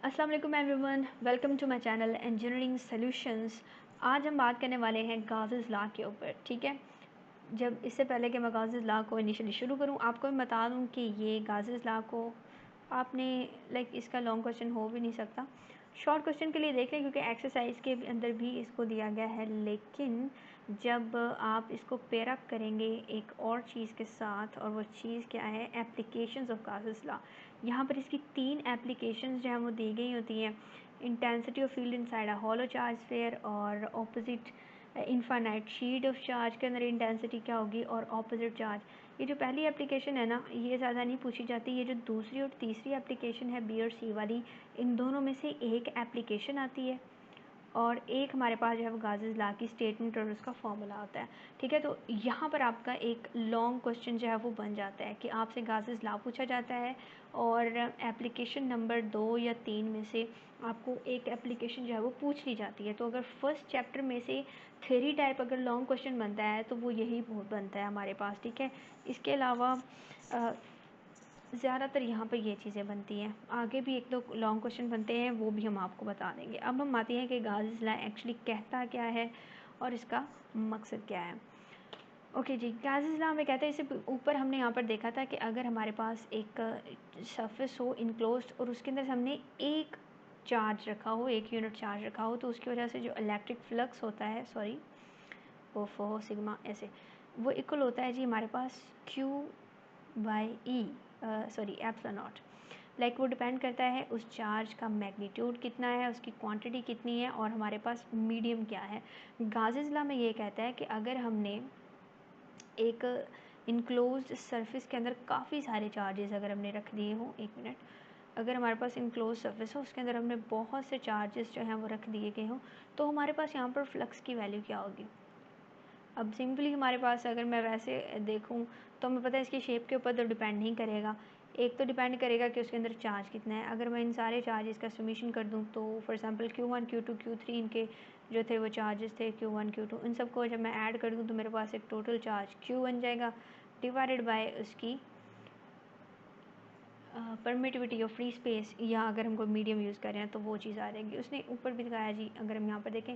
अस्सलाम वालेकुम everyone, welcome to my channel engineering solutions. आज हम बात करने वाले हैं गाज़िस लॉ के ऊपर। ठीक है, जब इससे पहले कि मैं गाज़िस लॉ को इनिशियली शुरू करूं, आपको मैं बता दूं कि ये गाज़िस लॉ को आपने इसका लॉन्ग क्वेश्चन हो भी नहीं सकता, शॉर्ट क्वेश्चन के लिए देख लें क्योंकि एक्सरसाइज के अंदर भी इसको दिया गया है। लेकिन जब आप इसको पेयर अप करेंगे एक और चीज़ के साथ, और वो चीज़ क्या है, एप्लीकेशंस ऑफ गाज़िस लॉ। यहाँ पर इसकी 3 एप्लीकेशंस जो हैं वो दी गई होती हैं। Intensity of field inside a hollow charge sphere, और opposite infinite sheet of charge के अंदर इंटेंसिटी क्या होगी, और ऑपोजिट चार्ज। ये जो पहली एप्लीकेशन है ना, ये ज़्यादा नहीं पूछी जाती। ये जो दूसरी और तीसरी एप्लीकेशन है, बी और सी वाली, इन दोनों में से एक एप्लीकेशन आती है और एक हमारे पास जो है वो गाज़िस लॉ की स्टेटमेंट और उसका फॉर्मूला होता है। ठीक है, तो यहाँ पर आपका एक लॉन्ग क्वेश्चन जो है वो बन जाता है कि आपसे गाज़िस लॉ पूछा जाता है और एप्लीकेशन नंबर 2 या 3 में से आपको एक एप्लीकेशन जो है वो पूछ ली जाती है। तो अगर फर्स्ट चैप्टर में से थ्योरी टाइप अगर लॉन्ग क्वेश्चन बनता है तो वो यही बनता है हमारे पास। ठीक है, इसके अलावा ज़्यादातर यहाँ पर ये चीज़ें बनती हैं। आगे भी एक दो लॉन्ग क्वेश्चन बनते हैं, वो भी हम आपको बता देंगे। अब हम आते हैं कि गाज़िस लॉ एक्चुअली कहता क्या है और इसका मकसद क्या है। ओके जी, गाज़िस लॉ में कहते हैं, इससे ऊपर हमने यहाँ पर देखा था कि अगर हमारे पास एक सरफेस हो इनक्लोज्ड और उसके अंदर हमने एक चार्ज रखा हो, एक यूनिट चार्ज रखा हो, तो उसकी वजह से जो इलेक्ट्रिक फ्लक्स होता है, सॉरी ओफो सिग्मा ऐसे, वो इक्वल होता है जी हमारे पास Q by E, sorry epsilon not. वो डिपेंड करता है उस चार्ज का मैग्नीट्यूड कितना है, उसकी क्वांटिटी कितनी है, और हमारे पास मीडियम क्या है। गाज़िस लॉ में ये कहता है कि अगर हमने एक इनक्लोज्ड सरफेस के अंदर काफ़ी सारे चार्जेस अगर हमने रख दिए हों, एक मिनट, अगर हमारे पास इनक्लोज सरफेस हो, उसके अंदर हमने बहुत से चार्जेस जो हैं वो रख दिए गए हों, तो हमारे पास यहाँ पर फ्लक्स की वैल्यू क्या होगी। अब सिंपली हमारे पास अगर मैं वैसे देखूं तो हमें पता है इसकी शेप के ऊपर तो डिपेंड नहीं करेगा। एक तो डिपेंड करेगा कि उसके अंदर चार्ज कितना है। अगर मैं इन सारे चार्जेस का समीशन कर दूं तो for example Q1 Q2 Q3 इनके जो थे वो चार्जेस थे Q1 Q2, इन सबको जब मैं ऐड कर दूं तो मेरे पास एक टोटल चार्ज Q बन जाएगा, डिवाइडेड बाय उसकी परमिटिविटी ऑफ फ्री स्पेस, या अगर हम कोई मीडियम यूज़ कर रहे हैं तो वो चीज़ आ जाएगी। उसने ऊपर भी दिखाया जी, अगर हम यहाँ पर देखें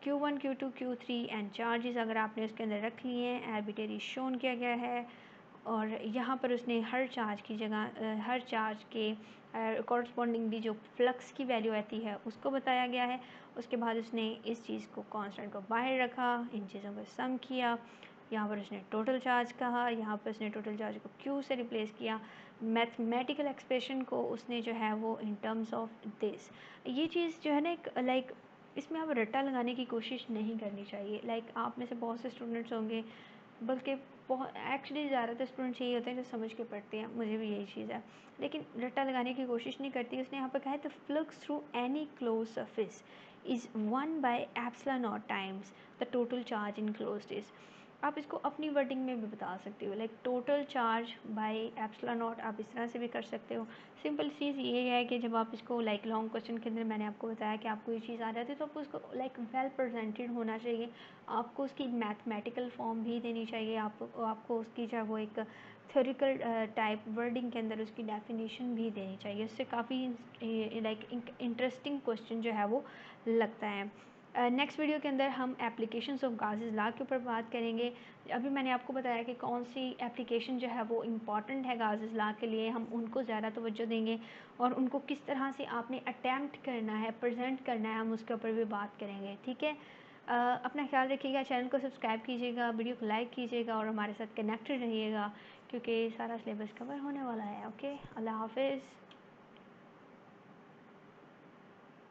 Q1 Q2 Q3 and charges अगर आपने उसके अंदर रख लिए हैं, आर्बिट्रेरी शोन किया गया है, और यहाँ पर उसने हर चार्ज की जगह हर चार्ज के कॉरस्पॉन्डिंगली जो फ्लक्स की वैल्यू आती है उसको बताया गया है। उसके बाद उसने इस चीज़ को कांस्टेंट को बाहर रखा, इन चीज़ों को सम किया, यहाँ पर उसने टोटल चार्ज कहा, यहाँ पर उसने टोटल चार्ज को Q से रिप्लेस किया, मैथमेटिकल एक्सप्रेशन को उसने जो है वो इन टर्म्स ऑफ दिस। ये चीज़ जो है ना, एक इसमें आप रट्टा लगाने की कोशिश नहीं करनी चाहिए। आप में से बहुत से स्टूडेंट्स होंगे, बल्कि बहुत एक्चुअली ज़्यादातर स्टूडेंट्स यही होते हैं जो समझ के पढ़ते हैं, मुझे भी यही चीज़ है, लेकिन रट्टा लगाने की कोशिश नहीं करती। उसने यहाँ पर कहा है the flux through any close surface is 1 by epsilon not times the total charge enclosed is. आप इसको अपनी वर्डिंग में भी बता सकते हो, total charge by epsilon not, आप इस तरह से भी कर सकते हो। सिंपल चीज़ ये है कि जब आप इसको लॉन्ग क्वेश्चन के अंदर मैंने आपको बताया कि आपको ये चीज़ आ जाती है तो आपको उसको वेल प्रेजेंटेड होना चाहिए, आपको उसकी मैथमेटिकल फॉर्म भी देनी चाहिए, आपको उसकी जो है वो एक थ्योरिकल टाइप वर्डिंग के अंदर उसकी डेफिनेशन भी देनी चाहिए। उससे काफ़ी इंटरेस्टिंग क्वेश्चन जो है वो लगता है। नेक्स्ट वीडियो के अंदर हम एप्लीकेशंस ऑफ गाज़िस लॉ के ऊपर बात करेंगे। अभी मैंने आपको बताया कि कौन सी एप्लीकेशन जो है वो इम्पॉर्टेंट है गाज़िस लॉ के लिए, हम उनको ज़्यादा तवज्जो देंगे, और उनको किस तरह से आपने अटैम्प्ट करना है, प्रेजेंट करना है, हम उसके ऊपर भी बात करेंगे। ठीक है, अपना ख्याल रखिएगा, चैनल को सब्सक्राइब कीजिएगा, वीडियो को लाइक कीजिएगा और हमारे साथ कनेक्टेड रहिएगा क्योंकि सारा सिलेबस कवर होने वाला है। ओके, अल्लाह हाफिज़।